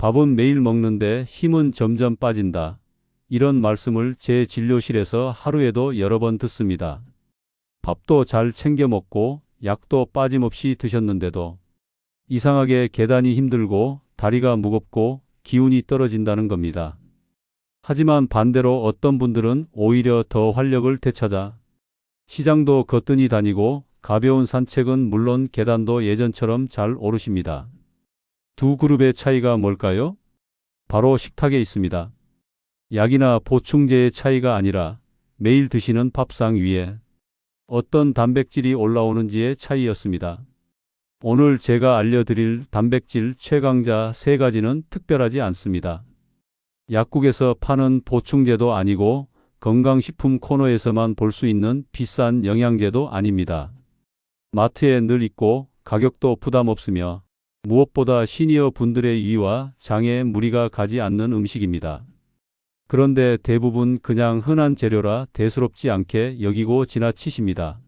밥은 매일 먹는데 힘은 점점 빠진다. 이런 말씀을 제 진료실에서 하루에도 여러 번 듣습니다. 밥도 잘 챙겨 먹고 약도 빠짐없이 드셨는데도 이상하게 계단이 힘들고 다리가 무겁고 기운이 떨어진다는 겁니다. 하지만 반대로 어떤 분들은 오히려 더 활력을 되찾아 시장도 거뜬히 다니고 가벼운 산책은 물론 계단도 예전처럼 잘 오르십니다. 두 그룹의 차이가 뭘까요? 바로 식탁에 있습니다. 약이나 보충제의 차이가 아니라 매일 드시는 밥상 위에 어떤 단백질이 올라오는지의 차이였습니다. 오늘 제가 알려드릴 단백질 최강자 3가지는 특별하지 않습니다. 약국에서 파는 보충제도 아니고 건강식품 코너에서만 볼 수 있는 비싼 영양제도 아닙니다. 마트에 늘 있고 가격도 부담 없으며 무엇보다 시니어 분들의 위와 장에 무리가 가지 않는 음식입니다. 그런데 대부분 그냥 흔한 재료라 대수롭지 않게 여기고 지나치십니다.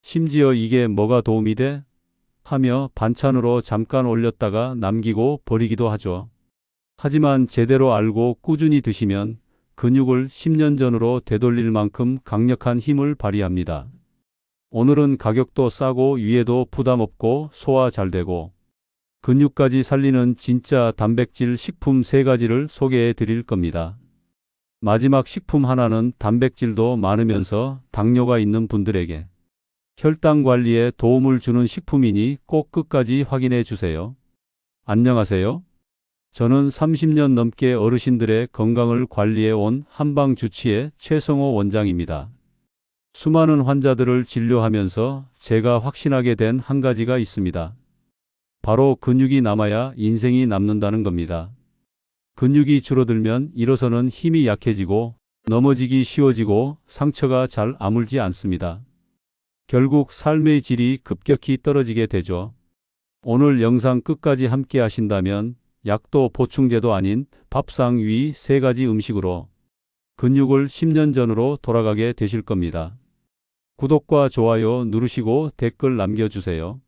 심지어 이게 뭐가 도움이 돼? 하며 반찬으로 잠깐 올렸다가 남기고 버리기도 하죠. 하지만 제대로 알고 꾸준히 드시면 근육을 10년 전으로 되돌릴 만큼 강력한 힘을 발휘합니다. 오늘은 가격도 싸고 위에도 부담 없고 소화 잘 되고 근육까지 살리는 진짜 단백질 식품 3가지를 소개해 드릴 겁니다. 마지막 식품 하나는 단백질도 많으면서 당뇨가 있는 분들에게 혈당 관리에 도움을 주는 식품이니 꼭 끝까지 확인해 주세요. 안녕하세요. 저는 30년 넘게 어르신들의 건강을 관리해 온 한방주치의 최성호 원장입니다. 수많은 환자들을 진료하면서 제가 확신하게 된 한 가지가 있습니다. 바로 근육이 남아야 인생이 남는다는 겁니다. 근육이 줄어들면 일어서는 힘이 약해지고 넘어지기 쉬워지고 상처가 잘 아물지 않습니다. 결국 삶의 질이 급격히 떨어지게 되죠. 오늘 영상 끝까지 함께 하신다면 약도 보충제도 아닌 밥상 위 3가지 음식으로 근육을 10년 전으로 돌아가게 되실 겁니다. 구독과 좋아요 누르시고 댓글 남겨주세요.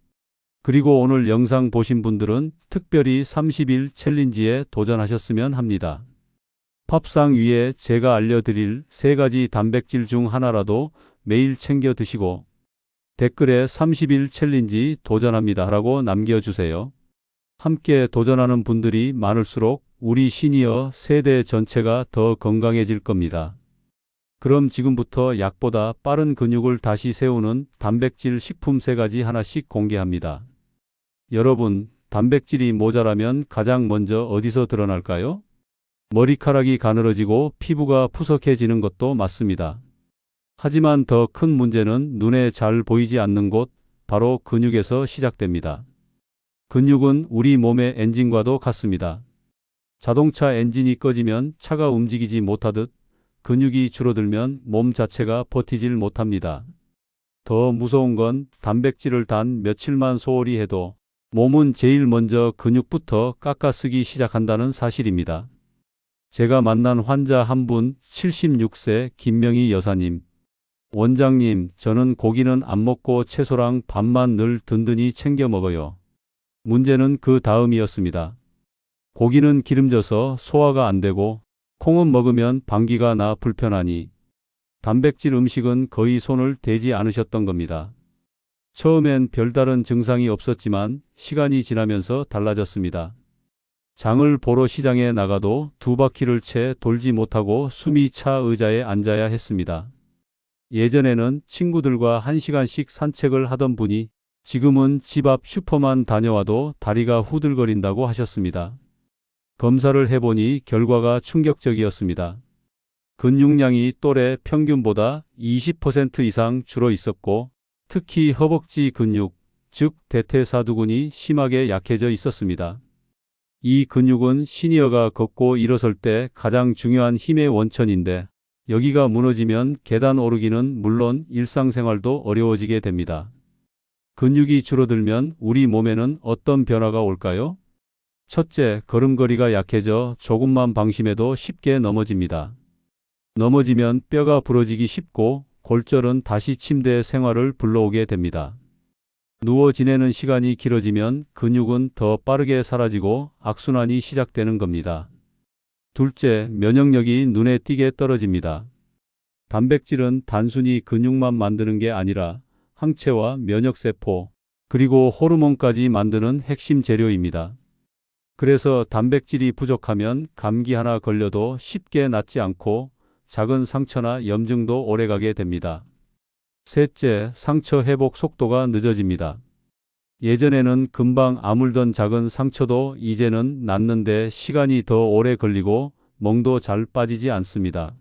그리고 오늘 영상 보신 분들은 특별히 30일 챌린지에 도전하셨으면 합니다. 밥상 위에 제가 알려드릴 3가지 단백질 중 하나라도 매일 챙겨 드시고 댓글에 30일 챌린지 도전합니다 라고 남겨주세요. 함께 도전하는 분들이 많을수록 우리 시니어 세대 전체가 더 건강해질 겁니다. 그럼 지금부터 약보다 빠른 근육을 다시 세우는 단백질 식품 3가지 하나씩 공개합니다. 여러분, 단백질이 모자라면 가장 먼저 어디서 드러날까요? 머리카락이 가늘어지고 피부가 푸석해지는 것도 맞습니다. 하지만 더 큰 문제는 눈에 잘 보이지 않는 곳, 바로 근육에서 시작됩니다. 근육은 우리 몸의 엔진과도 같습니다. 자동차 엔진이 꺼지면 차가 움직이지 못하듯 근육이 줄어들면 몸 자체가 버티질 못합니다. 더 무서운 건 단백질을 단 며칠만 소홀히 해도 몸은 제일 먼저 근육부터 깎아쓰기 시작한다는 사실입니다. 제가 만난 환자 한 분 76세 김명희 여사님. 원장님, 저는 고기는 안 먹고 채소랑 밥만 늘 든든히 챙겨 먹어요. 문제는 그 다음이었습니다. 고기는 기름져서 소화가 안 되고 콩은 먹으면 방귀가 나 불편하니 단백질 음식은 거의 손을 대지 않으셨던 겁니다. 처음엔 별다른 증상이 없었지만 시간이 지나면서 달라졌습니다. 장을 보러 시장에 나가도 2바퀴를 채 돌지 못하고 숨이 차 의자에 앉아야 했습니다. 예전에는 친구들과 1시간씩 산책을 하던 분이 지금은 집 앞 슈퍼만 다녀와도 다리가 후들거린다고 하셨습니다. 검사를 해보니 결과가 충격적이었습니다. 근육량이 또래 평균보다 20% 이상 줄어 있었고 특히 허벅지 근육, 즉 대퇴사두근이 심하게 약해져 있었습니다. 이 근육은 시니어가 걷고 일어설 때 가장 중요한 힘의 원천인데 여기가 무너지면 계단 오르기는 물론 일상생활도 어려워지게 됩니다. 근육이 줄어들면 우리 몸에는 어떤 변화가 올까요? 첫째, 걸음걸이가 약해져 조금만 방심해도 쉽게 넘어집니다. 넘어지면 뼈가 부러지기 쉽고 골절은 다시 침대 생활을 불러오게 됩니다. 누워 지내는 시간이 길어지면 근육은 더 빠르게 사라지고 악순환이 시작되는 겁니다. 둘째, 면역력이 눈에 띄게 떨어집니다. 단백질은 단순히 근육만 만드는 게 아니라 항체와 면역세포, 그리고 호르몬까지 만드는 핵심 재료입니다. 그래서 단백질이 부족하면 감기 하나 걸려도 쉽게 낫지 않고 작은 상처나 염증도 오래가게 됩니다. 셋째, 상처 회복 속도가 늦어집니다. 예전에는 금방 아물던 작은 상처도 이제는 낫는데 시간이 더 오래 걸리고 멍도 잘 빠지지 않습니다.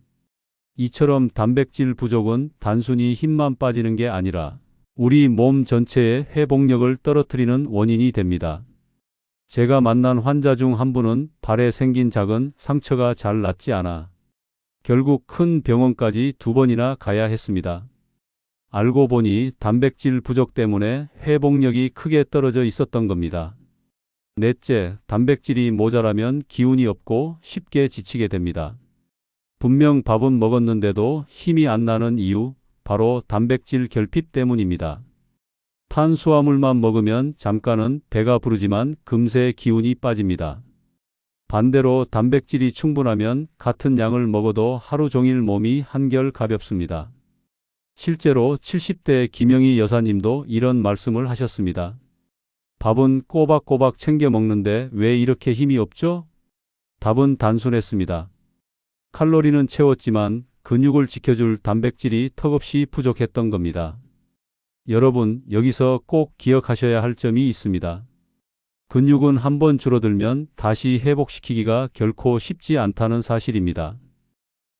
이처럼 단백질 부족은 단순히 힘만 빠지는 게 아니라 우리 몸 전체의 회복력을 떨어뜨리는 원인이 됩니다. 제가 만난 환자 중 한 분은 발에 생긴 작은 상처가 잘 낫지 않아 결국 큰 병원까지 2번이나 가야 했습니다. 알고 보니 단백질 부족 때문에 회복력이 크게 떨어져 있었던 겁니다. 넷째, 단백질이 모자라면 기운이 없고 쉽게 지치게 됩니다. 분명 밥은 먹었는데도 힘이 안 나는 이유, 바로 단백질 결핍 때문입니다. 탄수화물만 먹으면 잠깐은 배가 부르지만 금세 기운이 빠집니다. 반대로 단백질이 충분하면 같은 양을 먹어도 하루 종일 몸이 한결 가볍습니다. 실제로 70대 김영희 여사님도 이런 말씀을 하셨습니다. 밥은 꼬박꼬박 챙겨 먹는데 왜 이렇게 힘이 없죠? 답은 단순했습니다. 칼로리는 채웠지만 근육을 지켜줄 단백질이 턱없이 부족했던 겁니다. 여러분, 여기서 꼭 기억하셔야 할 점이 있습니다. 근육은 한번 줄어들면 다시 회복시키기가 결코 쉽지 않다는 사실입니다.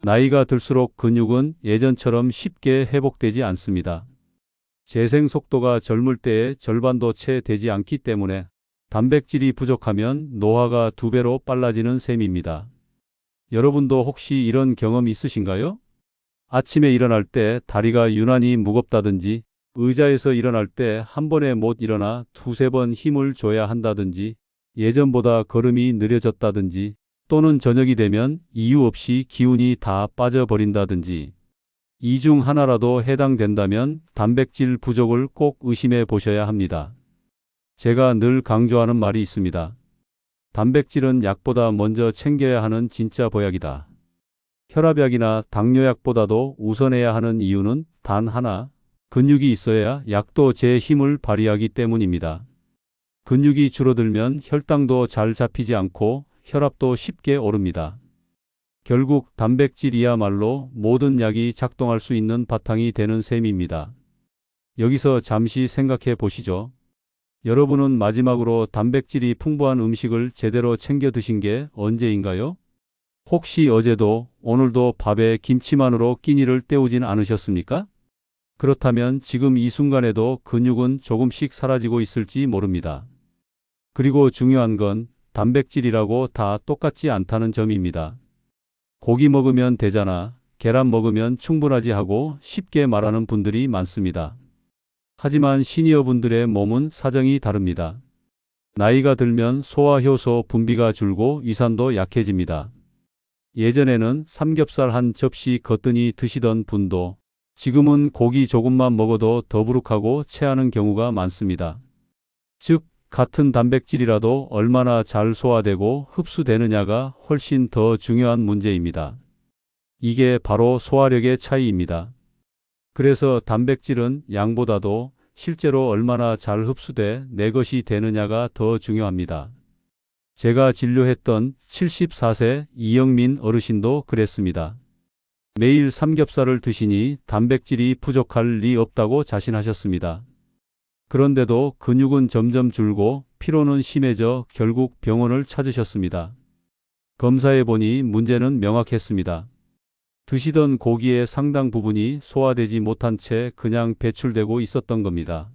나이가 들수록 근육은 예전처럼 쉽게 회복되지 않습니다. 재생 속도가 젊을 때의 절반도 채 되지 않기 때문에 단백질이 부족하면 노화가 2배로 빨라지는 셈입니다. 여러분도 혹시 이런 경험 있으신가요? 아침에 일어날 때 다리가 유난히 무겁다든지, 의자에서 일어날 때 한 번에 못 일어나 2~3번 힘을 줘야 한다든지, 예전보다 걸음이 느려졌다든지, 또는 저녁이 되면 이유 없이 기운이 다 빠져버린다든지, 이 중 하나라도 해당된다면 단백질 부족을 꼭 의심해 보셔야 합니다. 제가 늘 강조하는 말이 있습니다. 단백질은 약보다 먼저 챙겨야 하는 진짜 보약이다. 혈압약이나 당뇨약보다도 우선해야 하는 이유는 단 하나, 근육이 있어야 약도 제 힘을 발휘하기 때문입니다. 근육이 줄어들면 혈당도 잘 잡히지 않고 혈압도 쉽게 오릅니다. 결국 단백질이야말로 모든 약이 작동할 수 있는 바탕이 되는 셈입니다. 여기서 잠시 생각해 보시죠. 여러분은 마지막으로 단백질이 풍부한 음식을 제대로 챙겨 드신 게 언제인가요? 혹시 어제도 오늘도 밥에 김치만으로 끼니를 때우진 않으셨습니까? 그렇다면 지금 이 순간에도 근육은 조금씩 사라지고 있을지 모릅니다. 그리고 중요한 건 단백질이라고 다 똑같지 않다는 점입니다. 고기 먹으면 되잖아, 계란 먹으면 충분하지 하고 쉽게 말하는 분들이 많습니다. 하지만 시니어분들의 몸은 사정이 다릅니다. 나이가 들면 소화효소 분비가 줄고 위산도 약해집니다. 예전에는 삼겹살 한 접시 거뜬히 드시던 분도 지금은 고기 조금만 먹어도 더부룩하고 체하는 경우가 많습니다. 즉, 같은 단백질이라도 얼마나 잘 소화되고 흡수되느냐가 훨씬 더 중요한 문제입니다. 이게 바로 소화력의 차이입니다. 그래서 단백질은 양보다도 실제로 얼마나 잘 흡수돼 내 것이 되느냐가 더 중요합니다. 제가 진료했던 74세 이영민 어르신도 그랬습니다. 매일 삼겹살을 드시니 단백질이 부족할 리 없다고 자신하셨습니다. 그런데도 근육은 점점 줄고 피로는 심해져 결국 병원을 찾으셨습니다. 검사해 보니 문제는 명확했습니다. 드시던 고기의 상당 부분이 소화되지 못한 채 그냥 배출되고 있었던 겁니다.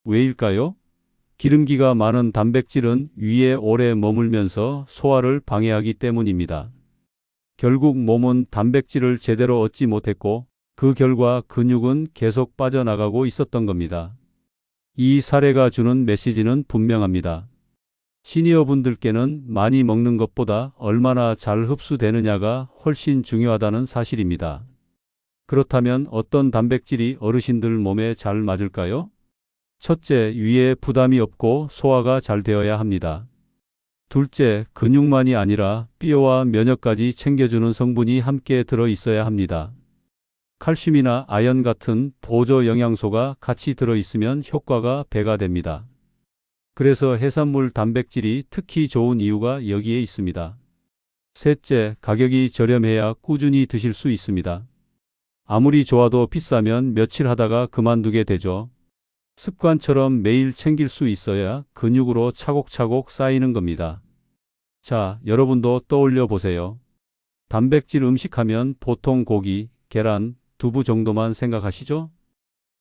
왜일까요? 기름기가 많은 단백질은 위에 오래 머물면서 소화를 방해하기 때문입니다. 결국 몸은 단백질을 제대로 얻지 못했고 그 결과 근육은 계속 빠져나가고 있었던 겁니다. 이 사례가 주는 메시지는 분명합니다. 시니어분들께는 많이 먹는 것보다 얼마나 잘 흡수되느냐가 훨씬 중요하다는 사실입니다. 그렇다면 어떤 단백질이 어르신들 몸에 잘 맞을까요? 첫째, 위에 부담이 없고 소화가 잘 되어야 합니다. 둘째, 근육만이 아니라 뼈와 면역까지 챙겨주는 성분이 함께 들어 있어야 합니다. 칼슘이나 아연 같은 보조 영양소가 같이 들어 있으면 효과가 배가 됩니다. 그래서 해산물 단백질이 특히 좋은 이유가 여기에 있습니다. 셋째, 가격이 저렴해야 꾸준히 드실 수 있습니다. 아무리 좋아도 비싸면 며칠 하다가 그만두게 되죠. 습관처럼 매일 챙길 수 있어야 근육으로 차곡차곡 쌓이는 겁니다. 자, 여러분도 떠올려 보세요. 단백질 음식하면 보통 고기, 계란, 두부 정도만 생각하시죠?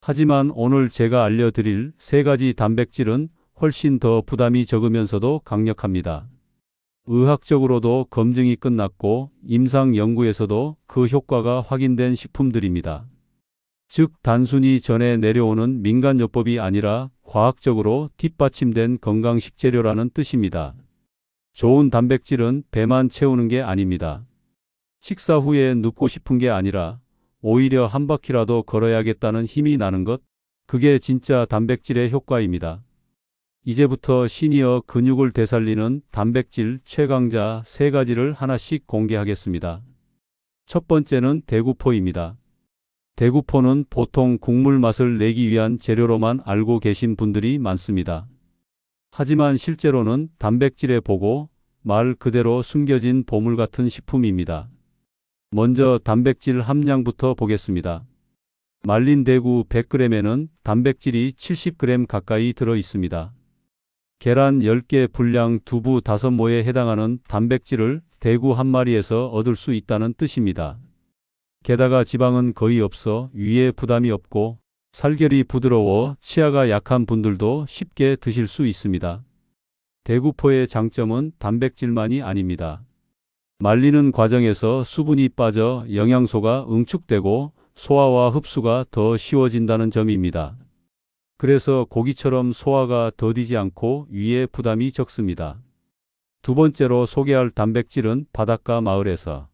하지만 오늘 제가 알려드릴 세 가지 단백질은 훨씬 더 부담이 적으면서도 강력합니다. 의학적으로도 검증이 끝났고 임상 연구에서도 그 효과가 확인된 식품들입니다. 즉, 단순히 전해 내려오는 민간요법이 아니라 과학적으로 뒷받침된 건강 식재료라는 뜻입니다. 좋은 단백질은 배만 채우는 게 아닙니다. 식사 후에 눕고 싶은 게 아니라 오히려 한 바퀴라도 걸어야겠다는 힘이 나는 것, 그게 진짜 단백질의 효과입니다. 이제부터 시니어 근육을 되살리는 단백질 최강자 세 가지를 하나씩 공개하겠습니다. 첫 번째는 대구포입니다. 대구포는 보통 국물 맛을 내기 위한 재료로만 알고 계신 분들이 많습니다. 하지만 실제로는 단백질의 보고, 말 그대로 숨겨진 보물 같은 식품입니다. 먼저 단백질 함량부터 보겠습니다. 말린 대구 100g에는 단백질이 70g 가까이 들어 있습니다. 계란 10개 분량 두부 5모에 해당하는 단백질을 대구 한 마리에서 얻을 수 있다는 뜻입니다. 게다가 지방은 거의 없어 위에 부담이 없고 살결이 부드러워 치아가 약한 분들도 쉽게 드실 수 있습니다. 대구포의 장점은 단백질만이 아닙니다. 말리는 과정에서 수분이 빠져 영양소가 응축되고 소화와 흡수가 더 쉬워진다는 점입니다. 그래서 고기처럼 소화가 더디지 않고 위에 부담이 적습니다. 두 번째로 소개할 단백질은 바닷가 마을에서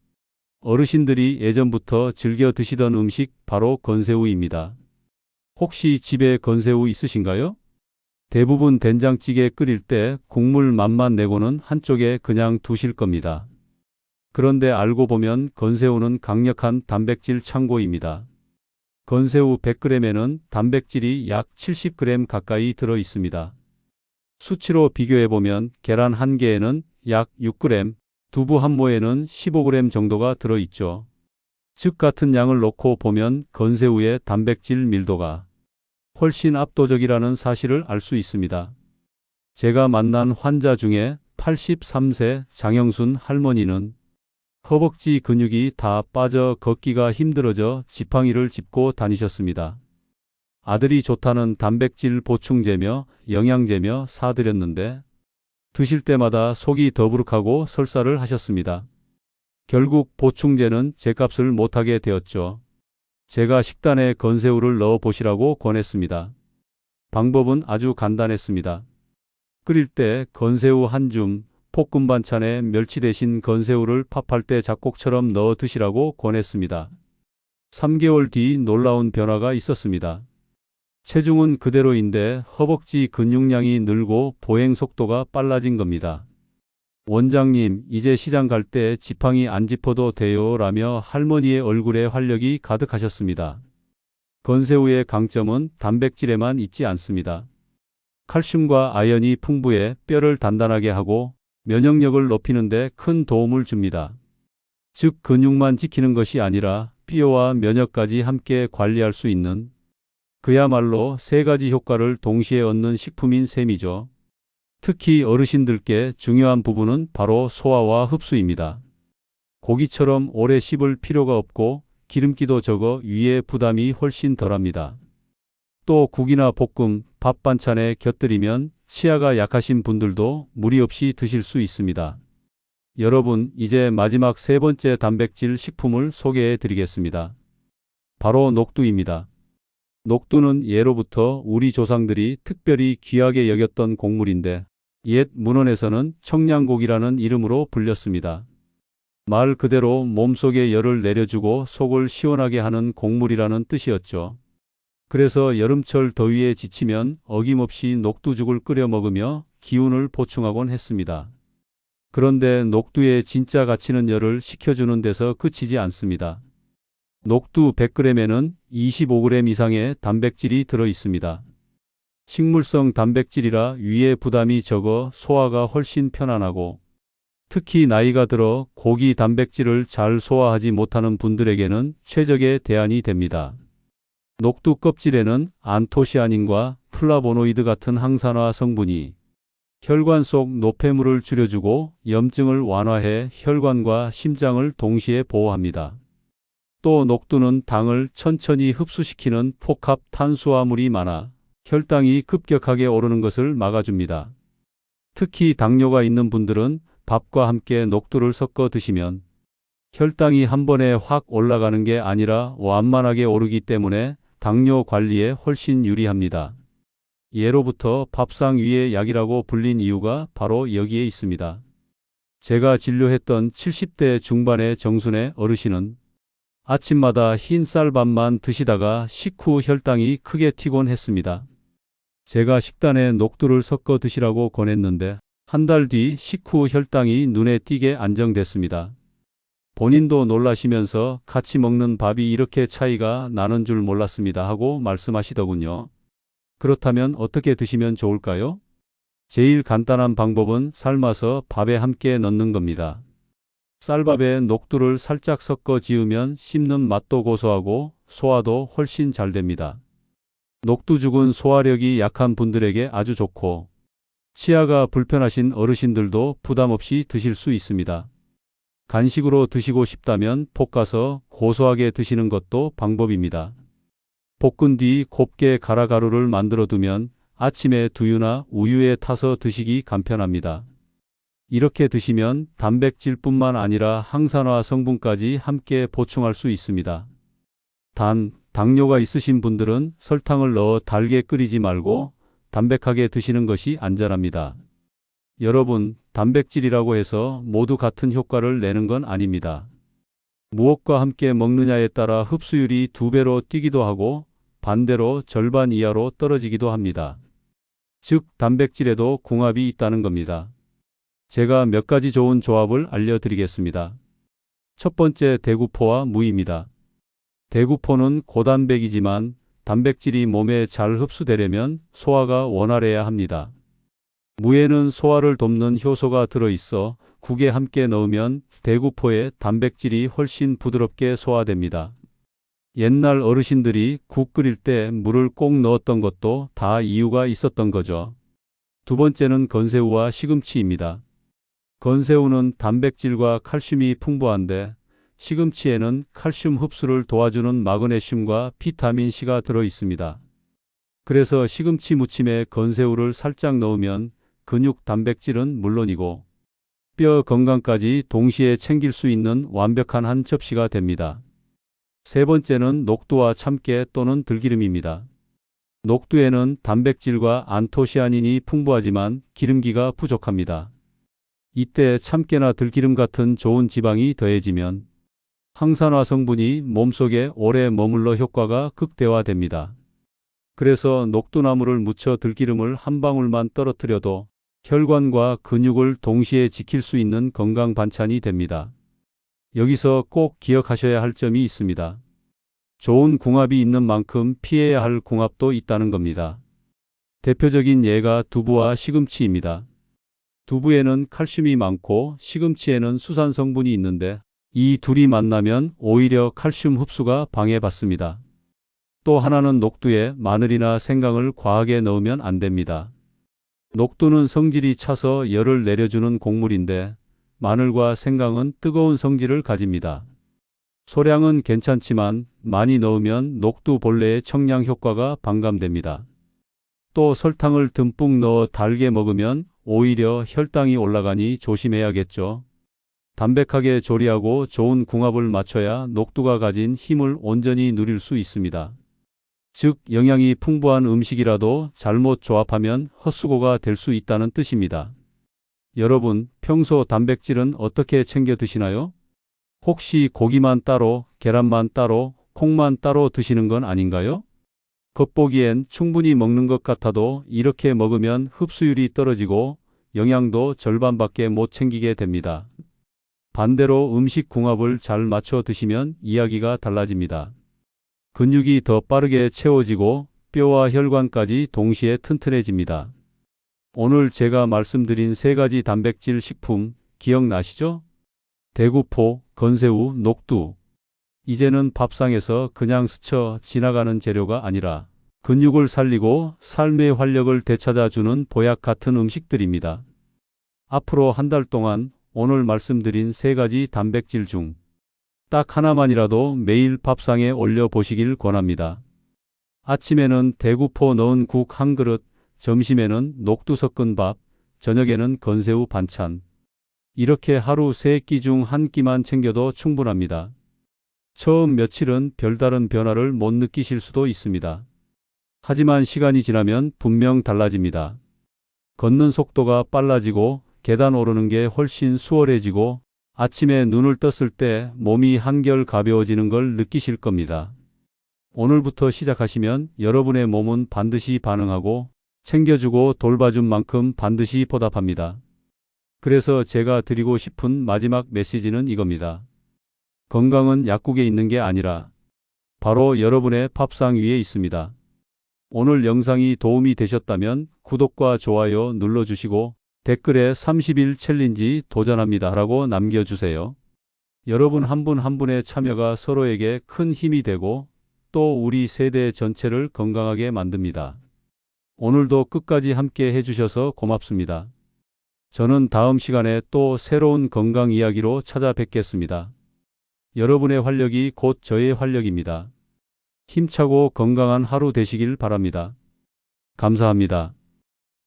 어르신들이 예전부터 즐겨 드시던 음식 바로 건새우입니다. 혹시 집에 건새우 있으신가요? 대부분 된장찌개 끓일 때 국물 맛만 내고는 한쪽에 그냥 두실 겁니다. 그런데 알고 보면 건새우는 강력한 단백질 창고입니다. 건새우 100g에는 단백질이 약 70g 가까이 들어 있습니다. 수치로 비교해 보면 계란 1개에는 약 6g, 두부 한 모에는 15g 정도가 들어 있죠. 즉 같은 양을 놓고 보면 건새우의 단백질 밀도가 훨씬 압도적이라는 사실을 알 수 있습니다. 제가 만난 환자 중에 83세 장영순 할머니는 허벅지 근육이 다 빠져 걷기가 힘들어져 지팡이를 짚고 다니셨습니다. 아들이 좋다는 단백질 보충제며 영양제며 사드렸는데 드실 때마다 속이 더부룩하고 설사를 하셨습니다. 결국 보충제는 제값을 못하게 되었죠. 제가 식단에 건새우를 넣어 보시라고 권했습니다. 방법은 아주 간단했습니다. 끓일 때 건새우 한 줌, 볶음 반찬에 멸치 대신 건새우를 밥할 때 잡곡처럼 넣어 드시라고 권했습니다. 3개월 뒤 놀라운 변화가 있었습니다. 체중은 그대로인데 허벅지 근육량이 늘고 보행 속도가 빨라진 겁니다. 원장님, 이제 시장 갈 때 지팡이 안 짚어도 돼요 라며 할머니의 얼굴에 활력이 가득하셨습니다. 건새우의 강점은 단백질에만 있지 않습니다. 칼슘과 아연이 풍부해 뼈를 단단하게 하고 면역력을 높이는 데 큰 도움을 줍니다. 즉 근육만 지키는 것이 아니라 뼈와 면역까지 함께 관리할 수 있는 그야말로 세 가지 효과를 동시에 얻는 식품인 셈이죠. 특히 어르신들께 중요한 부분은 바로 소화와 흡수입니다. 고기처럼 오래 씹을 필요가 없고 기름기도 적어 위에 부담이 훨씬 덜합니다. 또 국이나 볶음, 밥 반찬에 곁들이면 치아가 약하신 분들도 무리 없이 드실 수 있습니다. 여러분, 이제 마지막 세 번째 단백질 식품을 소개해 드리겠습니다. 바로 녹두입니다. 녹두는 예로부터 우리 조상들이 특별히 귀하게 여겼던 곡물인데 옛 문헌에서는 청량고기라는 이름으로 불렸습니다. 말 그대로 몸속에 열을 내려주고 속을 시원하게 하는 곡물이라는 뜻이었죠. 그래서 여름철 더위에 지치면 어김없이 녹두죽을 끓여 먹으며 기운을 보충하곤 했습니다. 그런데 녹두의 진짜 가치는 열을 식혀주는 데서 그치지 않습니다. 녹두 100g에는 25g 이상의 단백질이 들어 있습니다. 식물성 단백질이라 위에 부담이 적어 소화가 훨씬 편안하고, 특히 나이가 들어 고기 단백질을 잘 소화하지 못하는 분들에게는 최적의 대안이 됩니다. 녹두 껍질에는 안토시아닌과 플라보노이드 같은 항산화 성분이 혈관 속 노폐물을 줄여주고 염증을 완화해 혈관과 심장을 동시에 보호합니다. 또 녹두는 당을 천천히 흡수시키는 복합 탄수화물이 많아 혈당이 급격하게 오르는 것을 막아줍니다. 특히 당뇨가 있는 분들은 밥과 함께 녹두를 섞어 드시면 혈당이 한 번에 확 올라가는 게 아니라 완만하게 오르기 때문에 당뇨 관리에 훨씬 유리합니다. 예로부터 밥상 위의 약이라고 불린 이유가 바로 여기에 있습니다. 제가 진료했던 70대 중반의 정순의 어르신은 아침마다 흰 쌀밥만 드시다가 식후 혈당이 크게 튀곤 했습니다. 제가 식단에 녹두를 섞어 드시라고 권했는데 한 달 뒤 식후 혈당이 눈에 띄게 안정됐습니다. 본인도 놀라시면서 같이 먹는 밥이 이렇게 차이가 나는 줄 몰랐습니다 하고 말씀하시더군요. 그렇다면 어떻게 드시면 좋을까요? 제일 간단한 방법은 삶아서 밥에 함께 넣는 겁니다. 쌀밥에 녹두를 살짝 섞어 지으면 씹는 맛도 고소하고 소화도 훨씬 잘 됩니다. 녹두죽은 소화력이 약한 분들에게 아주 좋고, 치아가 불편하신 어르신들도 부담 없이 드실 수 있습니다. 간식으로 드시고 싶다면 볶아서 고소하게 드시는 것도 방법입니다. 볶은 뒤 곱게 갈아 가루를 만들어 두면 아침에 두유나 우유에 타서 드시기 간편합니다. 이렇게 드시면 단백질뿐만 아니라 항산화 성분까지 함께 보충할 수 있습니다. 단, 당뇨가 있으신 분들은 설탕을 넣어 달게 끓이지 말고 담백하게 드시는 것이 안전합니다. 여러분, 단백질이라고 해서 모두 같은 효과를 내는 건 아닙니다. 무엇과 함께 먹느냐에 따라 흡수율이 2배로 뛰기도 하고 반대로 절반 이하로 떨어지기도 합니다. 즉, 단백질에도 궁합이 있다는 겁니다. 제가 몇 가지 좋은 조합을 알려드리겠습니다. 첫 번째, 대구포와 무입니다. 대구포는 고단백이지만 단백질이 몸에 잘 흡수되려면 소화가 원활해야 합니다. 무에는 소화를 돕는 효소가 들어있어 국에 함께 넣으면 대구포의 단백질이 훨씬 부드럽게 소화됩니다. 옛날 어르신들이 국 끓일 때 물을 꼭 넣었던 것도 다 이유가 있었던 거죠. 두 번째는 건새우와 시금치입니다. 건새우는 단백질과 칼슘이 풍부한데 시금치에는 칼슘 흡수를 도와주는 마그네슘과 비타민C가 들어 있습니다. 그래서 시금치 무침에 건새우를 살짝 넣으면 근육 단백질은 물론이고 뼈 건강까지 동시에 챙길 수 있는 완벽한 한 접시가 됩니다. 세 번째는 녹두와 참깨 또는 들기름입니다. 녹두에는 단백질과 안토시아닌이 풍부하지만 기름기가 부족합니다. 이때 참깨나 들기름 같은 좋은 지방이 더해지면 항산화 성분이 몸속에 오래 머물러 효과가 극대화됩니다. 그래서 녹두나무를 묻혀 들기름을 한 방울만 떨어뜨려도 혈관과 근육을 동시에 지킬 수 있는 건강 반찬이 됩니다. 여기서 꼭 기억하셔야 할 점이 있습니다. 좋은 궁합이 있는 만큼 피해야 할 궁합도 있다는 겁니다. 대표적인 예가 두부와 시금치입니다. 두부에는 칼슘이 많고 시금치에는 수산 성분이 있는데 이 둘이 만나면 오히려 칼슘 흡수가 방해받습니다. 또 하나는 녹두에 마늘이나 생강을 과하게 넣으면 안 됩니다. 녹두는 성질이 차서 열을 내려주는 곡물인데 마늘과 생강은 뜨거운 성질을 가집니다. 소량은 괜찮지만 많이 넣으면 녹두 본래의 청량 효과가 반감됩니다. 또 설탕을 듬뿍 넣어 달게 먹으면 오히려 혈당이 올라가니 조심해야겠죠. 담백하게 조리하고 좋은 궁합을 맞춰야 녹두가 가진 힘을 온전히 누릴 수 있습니다. 즉, 영양이 풍부한 음식이라도 잘못 조합하면 헛수고가 될 수 있다는 뜻입니다. 여러분, 평소 단백질은 어떻게 챙겨 드시나요? 혹시 고기만 따로, 계란만 따로, 콩만 따로 드시는 건 아닌가요? 겉보기엔 충분히 먹는 것 같아도 이렇게 먹으면 흡수율이 떨어지고 영양도 절반밖에 못 챙기게 됩니다. 반대로 음식 궁합을 잘 맞춰 드시면 이야기가 달라집니다. 근육이 더 빠르게 채워지고 뼈와 혈관까지 동시에 튼튼해집니다. 오늘 제가 말씀드린 세 가지 단백질 식품 기억나시죠? 대구포, 건새우, 녹두. 이제는 밥상에서 그냥 스쳐 지나가는 재료가 아니라 근육을 살리고 삶의 활력을 되찾아주는 보약 같은 음식들입니다. 앞으로 한 달 동안 오늘 말씀드린 세 가지 단백질 중 딱 하나만이라도 매일 밥상에 올려 보시길 권합니다. 아침에는 대구포 넣은 국 한 그릇, 점심에는 녹두 섞은 밥, 저녁에는 건새우 반찬. 이렇게 하루 세 끼 중 한 끼만 챙겨도 충분합니다. 처음 며칠은 별다른 변화를 못 느끼실 수도 있습니다. 하지만 시간이 지나면 분명 달라집니다. 걷는 속도가 빨라지고 계단 오르는 게 훨씬 수월해지고 아침에 눈을 떴을 때 몸이 한결 가벼워지는 걸 느끼실 겁니다. 오늘부터 시작하시면 여러분의 몸은 반드시 반응하고 챙겨주고 돌봐준 만큼 반드시 보답합니다. 그래서 제가 드리고 싶은 마지막 메시지는 이겁니다. 건강은 약국에 있는 게 아니라 바로 여러분의 밥상 위에 있습니다. 오늘 영상이 도움이 되셨다면 구독과 좋아요 눌러주시고 댓글에 30일 챌린지 도전합니다 라고 남겨주세요. 여러분 한 분 한 분의 참여가 서로에게 큰 힘이 되고 또 우리 세대 전체를 건강하게 만듭니다. 오늘도 끝까지 함께 해주셔서 고맙습니다. 저는 다음 시간에 또 새로운 건강 이야기로 찾아뵙겠습니다. 여러분의 활력이 곧 저의 활력입니다. 힘차고 건강한 하루 되시길 바랍니다. 감사합니다.